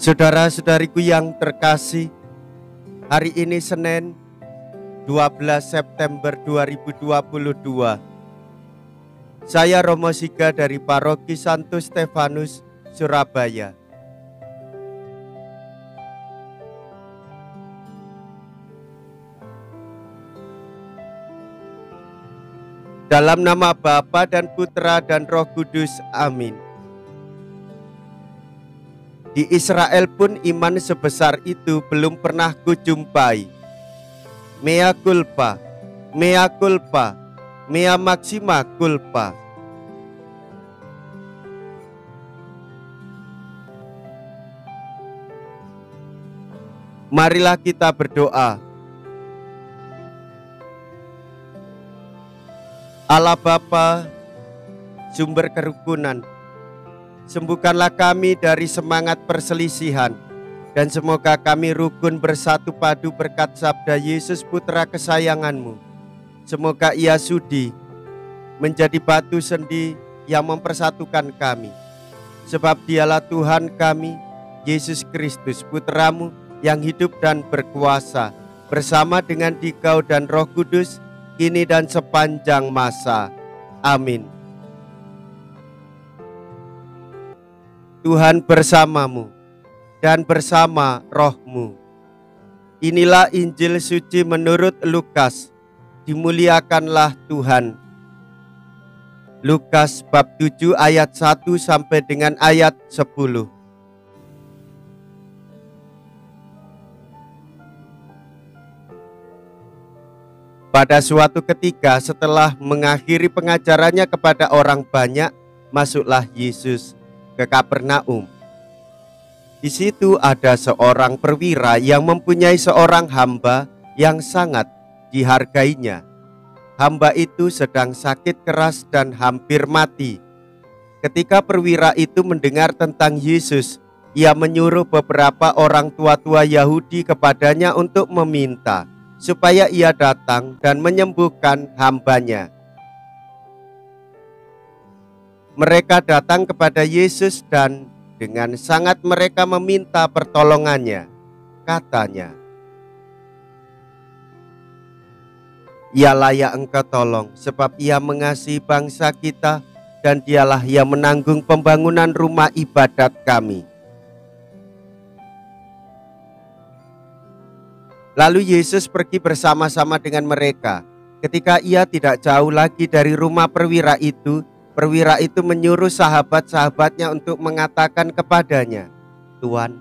Saudara-saudariku yang terkasih, hari ini Senin 12 September 2022. Saya Romo Siga dari Paroki Santo Stefanus, Surabaya. Dalam nama Bapa dan Putra dan Roh Kudus, amin. Di Israel pun iman sebesar itu belum pernah kujumpai. Mea culpa, mea culpa, mea maxima culpa. Marilah kita berdoa. Allah Bapa, sumber kerukunan, sembuhkanlah kami dari semangat perselisihan, dan semoga kami rukun bersatu padu berkat sabda Yesus Putra kesayangan-Mu. Semoga Ia sudi menjadi batu sendi yang mempersatukan kami, sebab Dialah Tuhan kami, Yesus Kristus Putra-Mu yang hidup dan berkuasa, bersama dengan Dikau dan Roh Kudus, kini dan sepanjang masa. Amin. Tuhan bersamamu dan bersama rohmu. Inilah Injil suci menurut Lukas. Dimuliakanlah Tuhan. Lukas bab 7 ayat 1 sampai dengan ayat 10. Pada suatu ketika setelah mengakhiri pengajarannya kepada orang banyak, masuklah Yesus ke Kapernaum. Di situ ada seorang perwira yang mempunyai seorang hamba yang sangat dihargainya. Hamba itu sedang sakit keras dan hampir mati. Ketika perwira itu mendengar tentang Yesus, ia menyuruh beberapa orang tua-tua Yahudi kepadanya untuk meminta supaya ia datang dan menyembuhkan hambanya. Mereka datang kepada Yesus dan dengan sangat mereka meminta pertolongannya. Katanya, "Ia layak Engkau tolong, sebab Ia mengasihi bangsa kita, dan Dialah yang menanggung pembangunan rumah ibadat kami." Lalu Yesus pergi bersama-sama dengan mereka. Ketika Ia tidak jauh lagi dari rumah perwira itu menyuruh sahabat-sahabatnya untuk mengatakan kepadanya, "Tuan,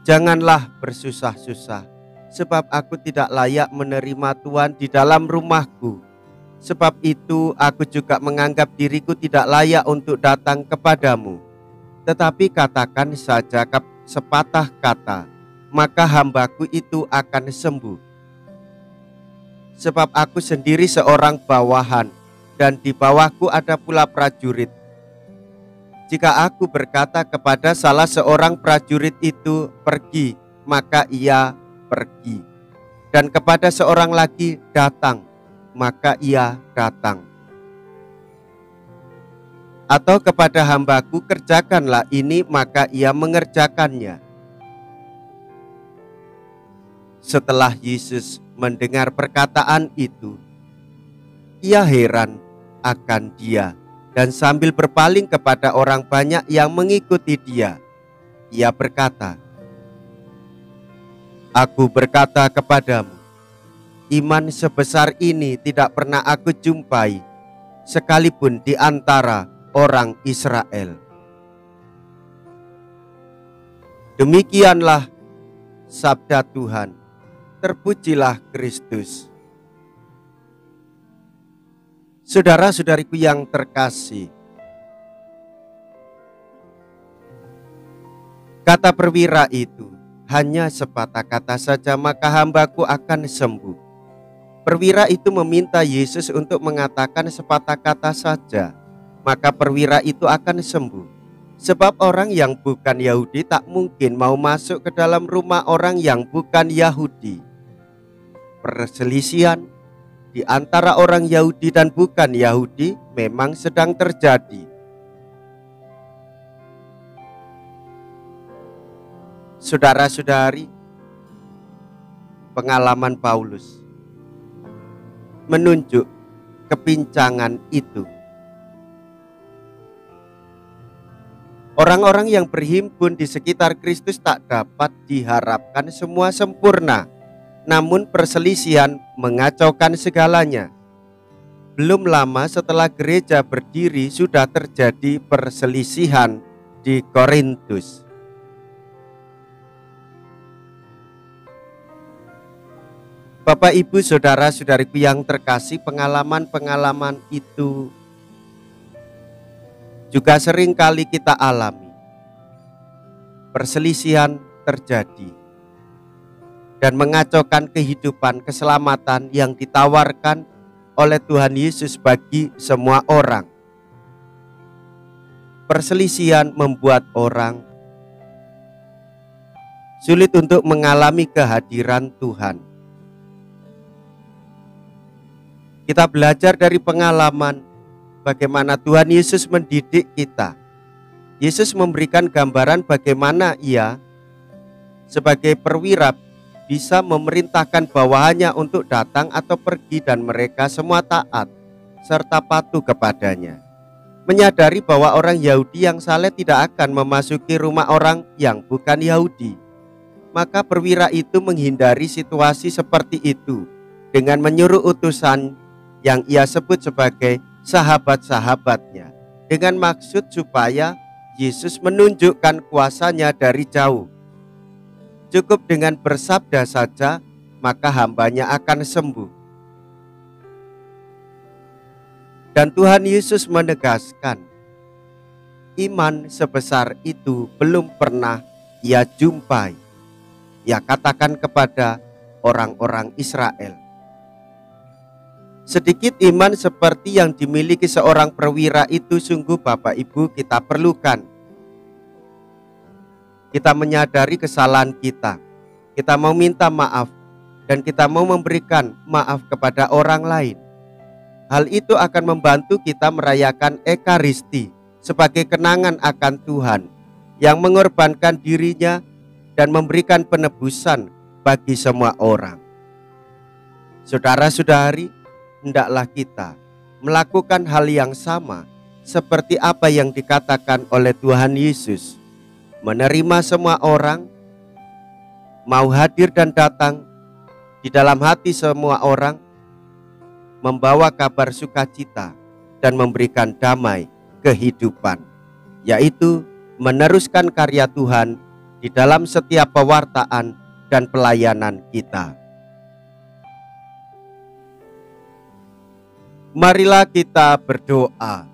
janganlah bersusah-susah, sebab aku tidak layak menerima Tuan di dalam rumahku. Sebab itu aku juga menganggap diriku tidak layak untuk datang kepadamu. Tetapi katakan saja sepatah kata, maka hambaku itu akan sembuh. Sebab aku sendiri seorang bawahan, dan di bawahku ada pula prajurit. Jika aku berkata kepada salah seorang prajurit itu, 'Pergi,' maka ia pergi. Dan kepada seorang lagi, 'Datang,' maka ia datang. Atau kepada hambaku, 'Kerjakanlah ini,' maka ia mengerjakannya." Setelah Yesus mendengar perkataan itu, Ia heran akan dia, dan sambil berpaling kepada orang banyak yang mengikuti dia, Ia berkata, "Aku berkata kepadamu, iman sebesar ini tidak pernah aku jumpai, sekalipun di antara orang Israel." Demikianlah sabda Tuhan. Terpujilah Kristus. Saudara-saudariku yang terkasih, kata perwira itu, "Hanya sepatah kata saja, maka hambaku akan sembuh." Perwira itu meminta Yesus untuk mengatakan sepatah kata saja, maka perwira itu akan sembuh. Sebab orang yang bukan Yahudi tak mungkin mau masuk ke dalam rumah orang yang bukan Yahudi. Perselisihan di antara orang Yahudi dan bukan Yahudi memang sedang terjadi. Saudara-saudari, pengalaman Paulus menunjuk kepincangan itu. Orang-orang yang berhimpun di sekitar Kristus tak dapat diharapkan semua sempurna, namun perselisihan mengacaukan segalanya. Belum lama setelah gereja berdiri sudah terjadi perselisihan di Korintus. Bapak, Ibu, saudara-saudariku yang terkasih, pengalaman-pengalaman itu juga sering kali kita alami. Perselisihan terjadi dan mengacaukan kehidupan keselamatan yang ditawarkan oleh Tuhan Yesus bagi semua orang. Perselisihan membuat orang sulit untuk mengalami kehadiran Tuhan. Kita belajar dari pengalaman bagaimana Tuhan Yesus mendidik kita. Yesus memberikan gambaran bagaimana Ia sebagai perwira bisa memerintahkan bawahannya untuk datang atau pergi, dan mereka semua taat serta patuh kepadanya. Menyadari bahwa orang Yahudi yang saleh tidak akan memasuki rumah orang yang bukan Yahudi, maka perwira itu menghindari situasi seperti itu dengan menyuruh utusan yang ia sebut sebagai sahabat-sahabatnya, dengan maksud supaya Yesus menunjukkan kuasanya dari jauh. Cukup dengan bersabda saja, maka hambanya akan sembuh. Dan Tuhan Yesus menegaskan, iman sebesar itu belum pernah Ia jumpai. Ia katakan kepada orang-orang Israel, sedikit iman seperti yang dimiliki seorang perwira itu sungguh Bapak Ibu kita perlukan. Kita menyadari kesalahan kita mau minta maaf, dan kita mau memberikan maaf kepada orang lain. Hal itu akan membantu kita merayakan Ekaristi sebagai kenangan akan Tuhan yang mengorbankan dirinya dan memberikan penebusan bagi semua orang. Saudara-saudari, hendaklah kita melakukan hal yang sama seperti apa yang dikatakan oleh Tuhan Yesus. Menerima semua orang, mau hadir dan datang di dalam hati semua orang, membawa kabar sukacita dan memberikan damai kehidupan, yaitu meneruskan karya Tuhan di dalam setiap pewartaan dan pelayanan kita. Marilah kita berdoa.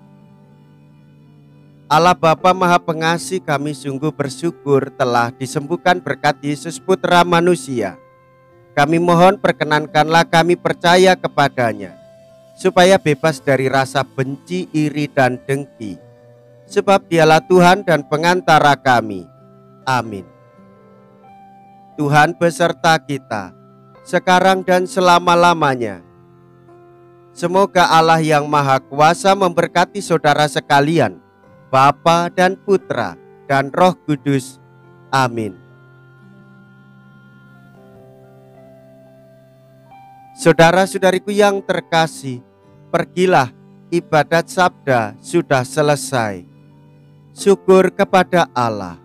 Allah Bapa Maha Pengasih, kami sungguh bersyukur telah disembuhkan berkat Yesus Putra Manusia. Kami mohon perkenankanlah kami percaya kepadanya, supaya bebas dari rasa benci, iri, dan dengki. Sebab Dialah Tuhan dan pengantara kami. Amin. Tuhan beserta kita, sekarang dan selama-lamanya. Semoga Allah yang Maha Kuasa memberkati saudara sekalian, Bapa dan Putra dan Roh Kudus. Amin. Saudara-saudariku yang terkasih, pergilah, ibadat sabda sudah selesai. Syukur kepada Allah.